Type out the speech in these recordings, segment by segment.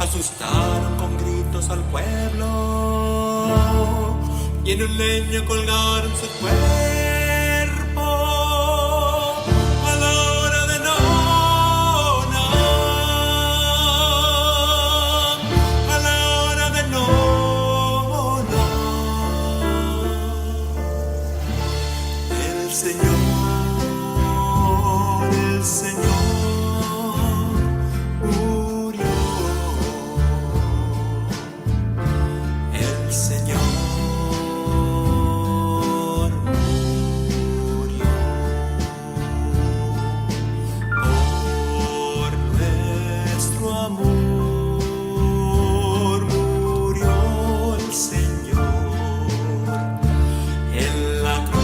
asustaron con gritos al pueblo y en un leño colgaron su cuerpo a la hora de nona, a la hora de nona. El Señor murió. El Señor murió por nuestro amor. Murió el Señor en la cruz.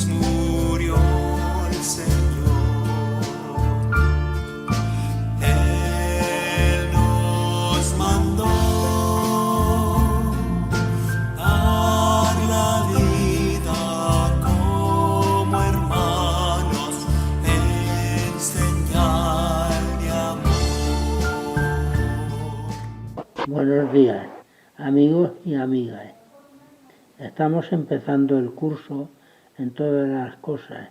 Murió el Señor. Él nos mandó dar la vida como hermanos en señal de amor. Buenos días, amigos y amigas. Estamos empezando el curso en todas las cosas,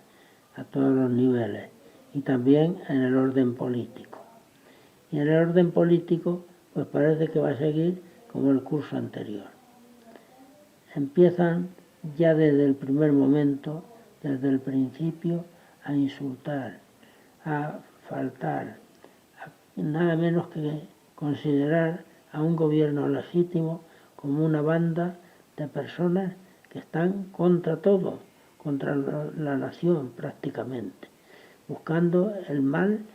a todos los niveles, y también en el orden político. Y en el orden político, pues parece que va a seguir como el curso anterior. Empiezan ya desde el primer momento, desde el principio, a insultar, a faltar, nada menos que considerar a un gobierno legítimo como una banda de personas que están contra todo, contra la nación prácticamente, buscando el mal,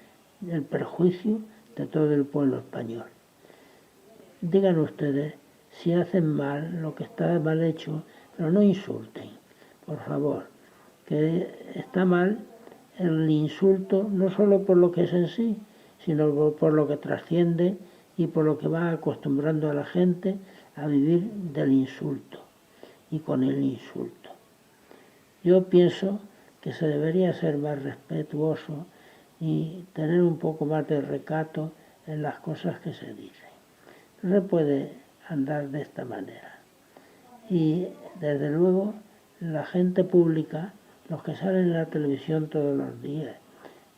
el perjuicio de todo el pueblo español. Digan ustedes si hacen mal lo que está mal hecho, pero no insulten, por favor, que está mal el insulto no solo por lo que es en sí, sino por lo que trasciende y por lo que va acostumbrando a la gente a vivir del insulto y con el insulto. Yo pienso que se debería ser más respetuoso y tener un poco más de recato en las cosas que se dicen. No se puede andar de esta manera. Y desde luego la gente pública, los que salen en la televisión todos los días,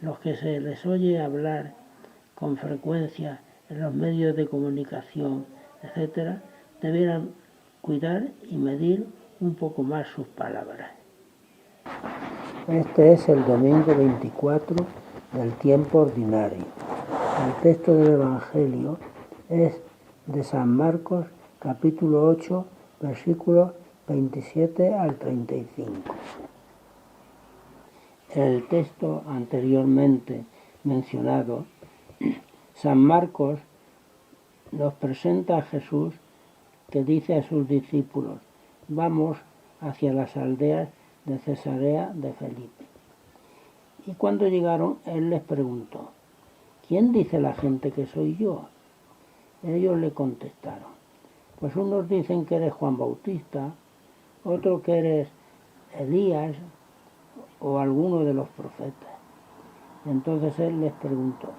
los que se les oye hablar con frecuencia en los medios de comunicación, etcétera, debieran cuidar y medir un poco más sus palabras. Este es el domingo 24 del tiempo ordinario. El texto del Evangelio es de San Marcos, capítulo 8, versículos 27 al 35. En el texto anteriormente mencionado, San Marcos nos presenta a Jesús que dice a sus discípulos: vamos hacia las aldeas de Cesarea de Felipe. Y cuando llegaron, él les preguntó: ¿quién dice la gente que soy yo? Ellos le contestaron: pues unos dicen que eres Juan Bautista, otros que eres Elías o alguno de los profetas. Entonces él les preguntó: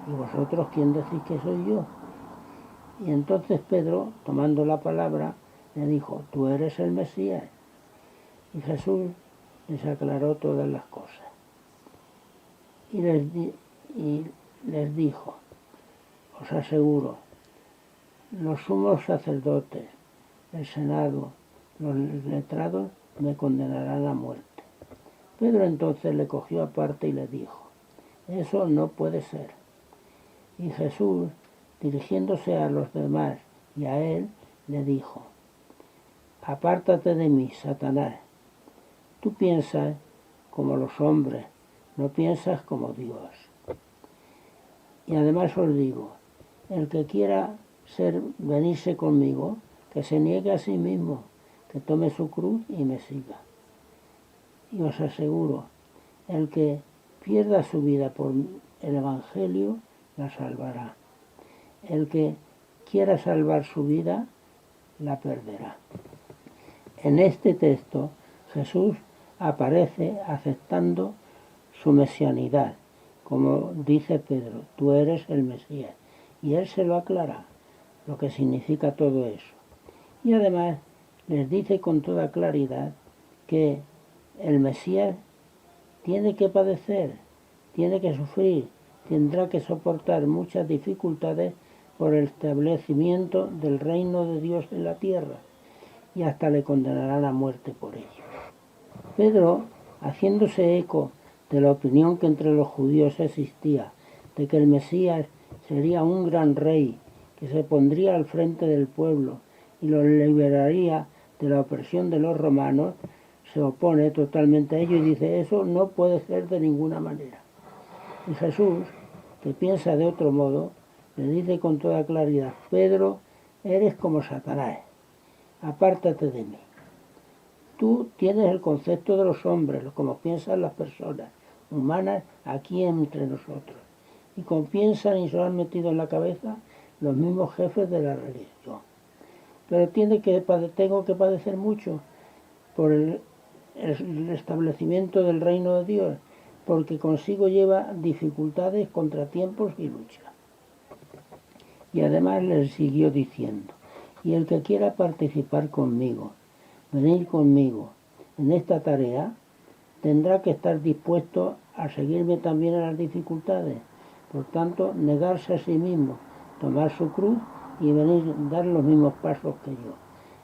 ¿y vosotros quién decís que soy yo? Y entonces Pedro, tomando la palabra, le dijo: tú eres el Mesías. Y Jesús les aclaró todas las cosas. Y les dijo: os aseguro, los sumos sacerdotes, el Senado, los letrados me condenarán a muerte. Pedro entonces le cogió aparte y le dijo: eso no puede ser. Y Jesús, dirigiéndose a los demás y a él, le dijo: apártate de mí, Satanás. Tú piensas como los hombres, no piensas como Dios. Y además os digo, el que quiera venirse conmigo, que se niegue a sí mismo, que tome su cruz y me siga. Y os aseguro, el que pierda su vida por el Evangelio, la salvará. El que quiera salvar su vida, la perderá. En este texto, Jesús aparece aceptando su mesianidad, como dice Pedro: tú eres el Mesías. y él se lo aclara, lo que significa todo eso. Y además les dice con toda claridad que el Mesías tiene que padecer, tiene que sufrir, tendrá que soportar muchas dificultades por el establecimiento del reino de Dios en la tierra, y hasta le condenarán a muerte por ello. Pedro, haciéndose eco de la opinión que entre los judíos existía, de que el Mesías sería un gran rey que se pondría al frente del pueblo y lo liberaría de la opresión de los romanos, se opone totalmente a ello y dice: eso no puede ser de ninguna manera. Y Jesús, que piensa de otro modo, le dice con toda claridad: Pedro, eres como Satanás, apártate de mí. Tú tienes el concepto de los hombres, como piensan las personas humanas aquí entre nosotros, y como piensan y se lo han metido en la cabeza los mismos jefes de la religión. Pero tengo que padecer mucho por el establecimiento del reino de Dios, porque consigo lleva dificultades, contratiempos y lucha. Y además les siguió diciendo: y el que quiera participar conmigo, venir conmigo en esta tarea, tendrá que estar dispuesto a seguirme también en las dificultades. Por tanto, negarse a sí mismo, tomar su cruz y venir a dar los mismos pasos que yo,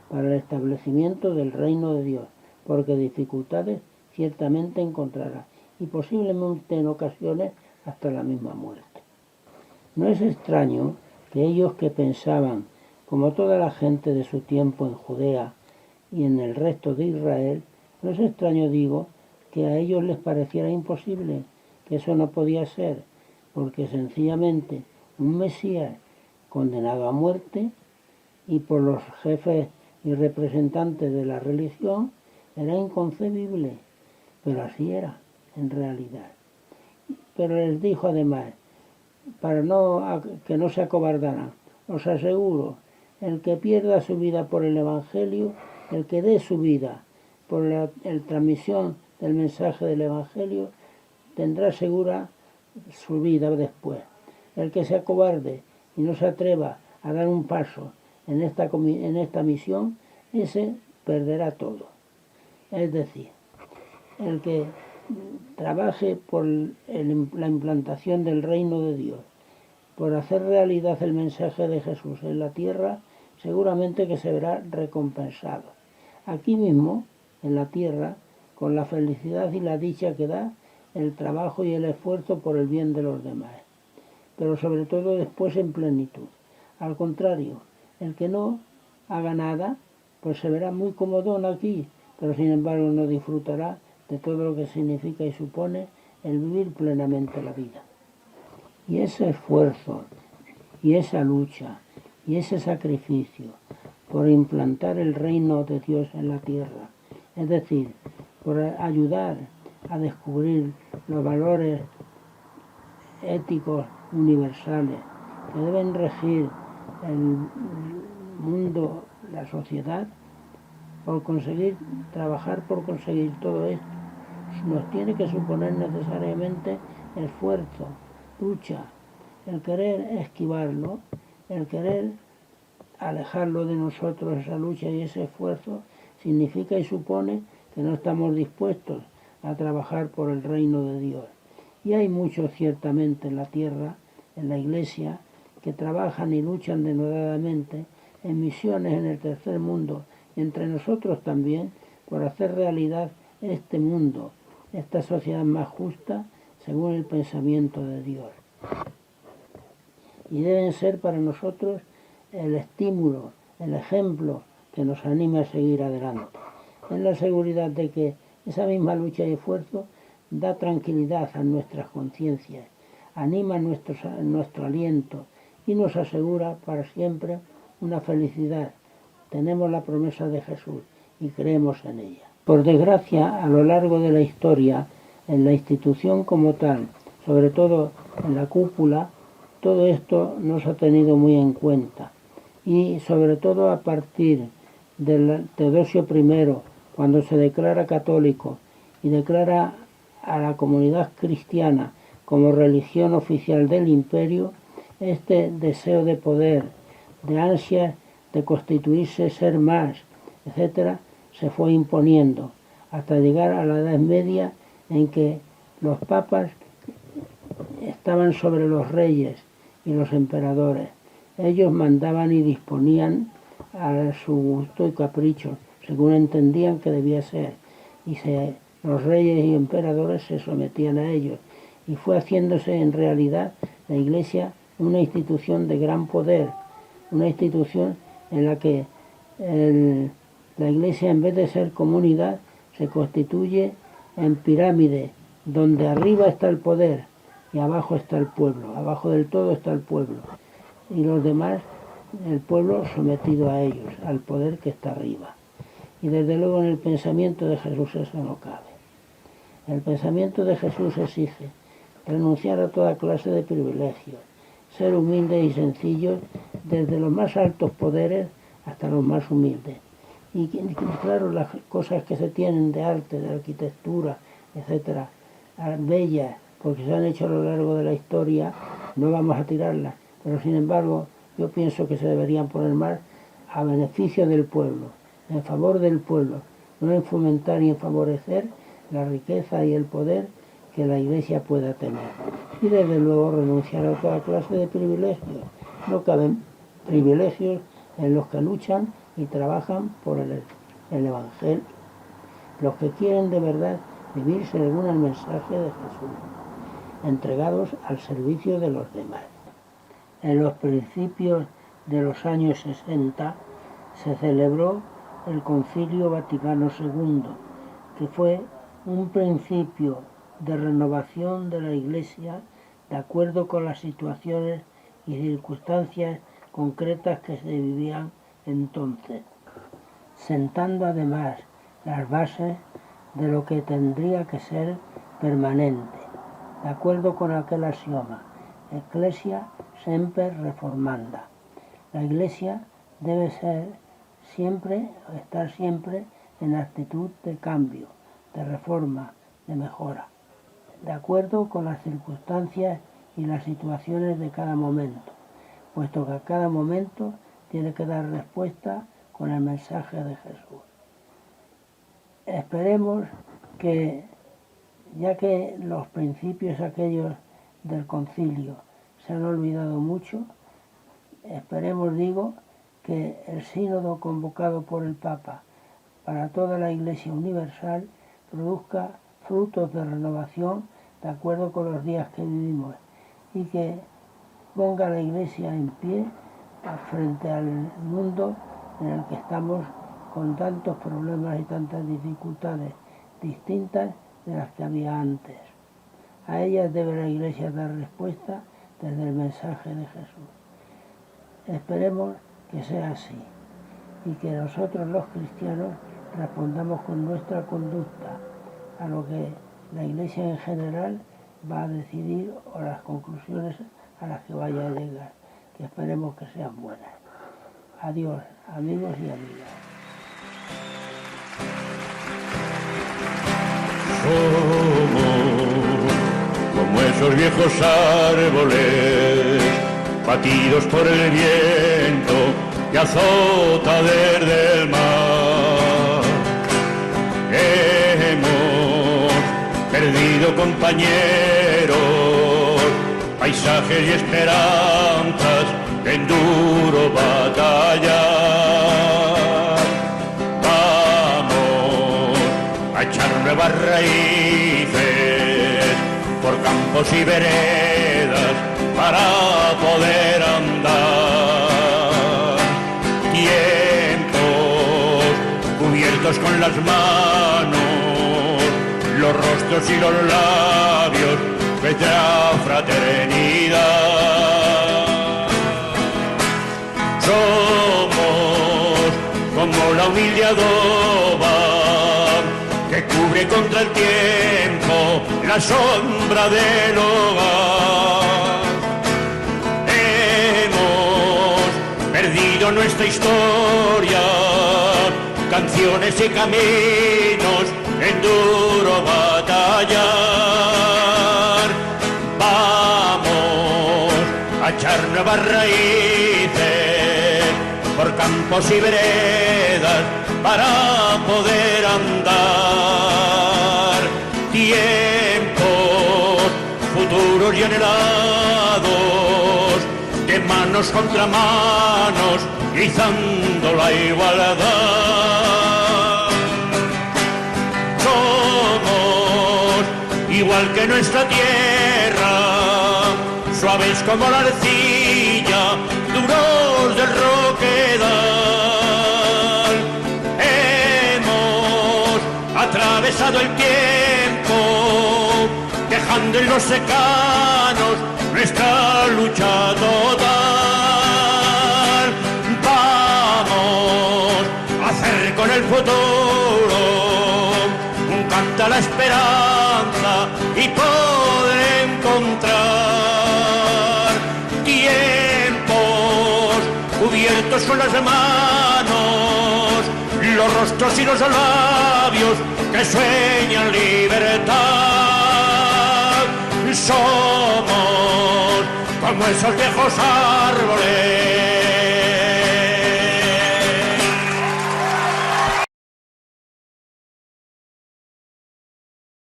para el establecimiento del reino de Dios, porque dificultades ciertamente encontrará, y posiblemente en ocasiones hasta la misma muerte. No es extraño que ellos, que pensaban, como toda la gente de su tiempo en Judea y en el resto de Israel, no es extraño, digo, que a ellos les pareciera imposible, que eso no podía ser, porque sencillamente un Mesías condenado a muerte y por los jefes y representantes de la religión era inconcebible, pero así era en realidad. Pero les dijo además, para que no se acobardaran: os aseguro, el que pierda su vida por el Evangelio, el que dé su vida por la transmisión del mensaje del Evangelio, tendrá segura su vida después. El que se acobarde y no se atreva a dar un paso en esta misión, ese perderá todo. Es decir, el que trabaje por la implantación del reino de Dios, por hacer realidad el mensaje de Jesús en la tierra, seguramente que se verá recompensado. Aquí mismo, en la tierra, con la felicidad y la dicha que da el trabajo y el esfuerzo por el bien de los demás, pero sobre todo después en plenitud. Al contrario, el que no haga nada, pues se verá muy comodón aquí, pero sin embargo no disfrutará de todo lo que significa y supone el vivir plenamente la vida. Y ese esfuerzo, y esa lucha, y ese sacrificio por implantar el reino de Dios en la tierra, es decir, por ayudar a descubrir los valores éticos universales que deben regir el mundo, la sociedad, trabajar por conseguir todo esto, nos tiene que suponer necesariamente esfuerzo, lucha, el querer esquivarlo, el querer alejarlo de nosotros. Esa lucha y ese esfuerzo significa y supone que no estamos dispuestos a trabajar por el reino de Dios. Y hay muchos ciertamente en la tierra, en la Iglesia, que trabajan y luchan denodadamente en misiones en el tercer mundo, y entre nosotros también, por hacer realidad este mundo, esta sociedad más justa, según el pensamiento de Dios. Y deben ser para nosotros el estímulo, el ejemplo que nos anime a seguir adelante. En la seguridad de que esa misma lucha y esfuerzo da tranquilidad a nuestras conciencias, anima nuestro aliento y nos asegura para siempre una felicidad. Tenemos la promesa de Jesús y creemos en ella. Por desgracia, a lo largo de la historia, en la institución como tal, sobre todo en la cúpula, todo esto no se ha tenido muy en cuenta. Y sobre todo a partir del Teodosio I, cuando se declara católico y declara a la comunidad cristiana como religión oficial del imperio, Este deseo de poder, de ansia de constituirse, ser más, etc., se fue imponiendo hasta llegar a la Edad Media, en que los papas estaban sobre los reyes y los emperadores. Ellos mandaban y disponían a su gusto y capricho, según entendían que debía ser, y los reyes y emperadores se sometían a ellos, y fue haciéndose en realidad la Iglesia una institución de gran poder, una institución en la que la Iglesia, en vez de ser comunidad, se constituye en pirámide, donde arriba está el poder y abajo está el pueblo, abajo del todo está el pueblo, y los demás, el pueblo sometido a ellos, al poder que está arriba. Y desde luego en el pensamiento de Jesús eso no cabe. El pensamiento de Jesús exige renunciar a toda clase de privilegios, ser humildes y sencillos desde los más altos poderes hasta los más humildes. Y claro, las cosas que se tienen de arte, de arquitectura, etcétera, bellas, porque se han hecho a lo largo de la historia, no vamos a tirarlas, pero sin embargo yo pienso que se deberían poner más a beneficio del pueblo, en favor del pueblo, no en fomentar y en favorecer la riqueza y el poder que la Iglesia pueda tener. Y desde luego renunciar a toda clase de privilegios. No caben privilegios en los que luchan y trabajan por el Evangelio, los que quieren de verdad vivir según el mensaje de Jesús, entregados al servicio de los demás. En los principios de los años 60 se celebró el Concilio Vaticano II, que fue un principio de renovación de la Iglesia de acuerdo con las situaciones y circunstancias concretas que se vivían entonces, sentando además las bases de lo que tendría que ser permanente, de acuerdo con aquel axioma, Ecclesia semper reformanda. La Iglesia debe estar siempre en actitud de cambio, de reforma, de mejora, de acuerdo con las circunstancias y las situaciones de cada momento, puesto que a cada momento tiene que dar respuesta con el mensaje de Jesús. Esperemos que, ya que los principios aquellos del concilio se han olvidado mucho, esperemos, digo, que el sínodo convocado por el Papa para toda la Iglesia universal produzca frutos de renovación de acuerdo con los días que vivimos y que ponga a la Iglesia en pie frente al mundo en el que estamos con tantos problemas y tantas dificultades distintas de las que había antes. A ellas debe la Iglesia dar respuesta desde el mensaje de Jesús. Esperemos que sea así y que nosotros los cristianos respondamos con nuestra conducta a lo que la Iglesia en general va a decidir o las conclusiones a las que vaya a llegar, que esperemos que sean buenas. Adiós, amigos y amigas. Somos como esos viejos árboles batidos por el viento que azota desde el mar. Hemos perdido compañeros, paisajes y esperanzas en duro batallar. Vamos a echar nuevas raíces por campos y veredas para poder andar. Tiempos cubiertos con las manos, los rostros y los labios, nuestra fraternidad. Somos como la humilde adoba que cubre contra el tiempo la sombra del hogar. Hemos perdido nuestra historia, canciones y caminos en duro batallar. Vamos a echar echar nuevas raíces por campos y veredas para poder andar. Tiempos futuros y anhelados, de manos contra manos, izando la igualdad. Somos igual que nuestra tierra, suaves como la arcilla, duros del roquedal. Hemos atravesado el tiempo, dejando en los secanos nuestra lucha total. Vamos a hacer con el futuro, canta la esperanza y poder encontrar tiempos cubiertos con las manos, los rostros y los labios que sueñan libertad. Somos como esos viejos árboles